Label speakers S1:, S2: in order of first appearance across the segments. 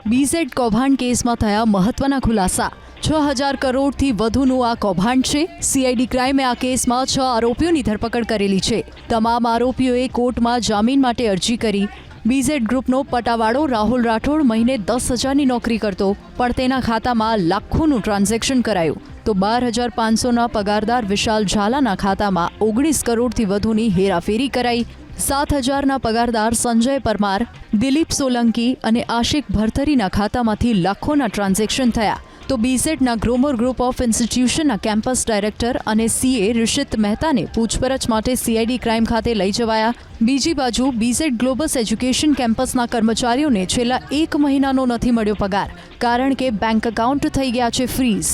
S1: BZ કૌભાંડ કેસમાં થયા મહત્વના ખુલાસા। 6000 કરોડથી વધુનું આ કૌભાંડ છે। સીઆઈડી ક્રાઇમે આ કેસમાં 6 આરોપીઓની ધરપકડ કરેલી છે। તમામ આરોપીઓએ કોર્ટમાં જામીન માટે અરજી કરી। બીઝેડ ગ્રુપનો પટાવાળો રાહુલ રાઠોડ મહિને 10,000ની નોકરી કરતો, પણ તેના ખાતામાં લાખોનું ટ્રાન્ઝેક્શન કરાયું। તો 12,500ના પગારદાર વિશાલ ઝાલાના ખાતામાં 19 કરોડથી વધુની હેરાફેરી કરાઈ। 7,000ના પગારદાર સંજય પરમાર, દિલીપ સોલંકી અને આશિક ભરથરીના ખાતામાંથી લાખોના ટ્રાન્ઝેક્શન થયા। તો બીઝેડના Growmore group of ઇન્સ્ટિટ્યુશનના campus director અને સીએ રિષિત મહેતાને પૂછપરછ માટે સીઆઈડી ક્રાઇમ ખાતે લઈ જવાયા। બીજી બાજુ બીઝેડ ગ્લોબસ એજ્યુકેશન કેમ્પસના કર્મચારીઓને છેલ્લા 1 મહિનાનો નથી મળ્યો પગાર, કારણ કે બેંક એકાઉન્ટ થઈ ગયા છે ફ્રીઝ।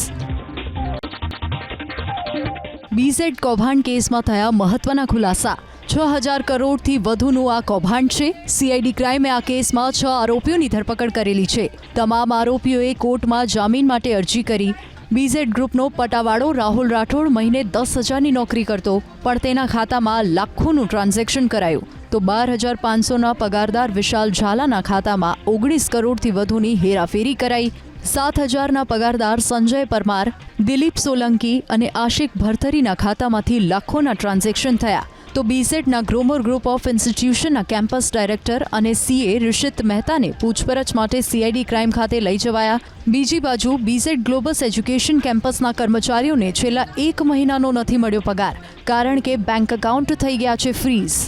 S1: બીઝેડ કૌભાંડ કેસમાં થયા મહત્વના ખુલાસા। 6000 કરોડથી વધુનું આ કૌભાંડ છે। સીઆઈડી ક્રાઇમે આ કેસમાં 6 આરોપીઓની ધરપકડ કરેલી છે। તમામ આરોપીઓએ કોર્ટમાં જામીન માટે અરજી કરી। બીઝેડ ગ્રુપનો પટાવાળો રાહુલ રાઠોડ મહિને 10,000ની નોકરી કરતો, પણ તેના ખાતામાં લાખોનું ટ્રાન્ઝેક્શન કરાયું। તો 12,500ના પગારદાર વિશાલ ઝાલાના ખાતામાં 19 કરોડથી વધુની હેરાફેરી કરાઈ। 7,000ના પગારદાર સંજય પરમાર, દિલીપ સોલંકી અને આશિક ભરથરીના ખાતામાંથી લાખોના ટ્રાન્ઝેક્શન થયા। તો બીઝેડના Growmore group of ઇન્સ્ટિટ્યુશનના campus director અને સીએ રિષિત મહેતાને પૂછપરછ માટે સીઆઈડી ક્રાઇમ ખાતે લઈ જવાયા। બીજી બાજુ બીઝેડ ગ્લોબસ એજ્યુકેશન કેમ્પસના કર્મચારીઓને છેલ્લા 1 મહિનાનો નથી મળ્યો પગાર, કારણ કે બેંક એકાઉન્ટ થઈ ગયા છે ફ્રીઝ।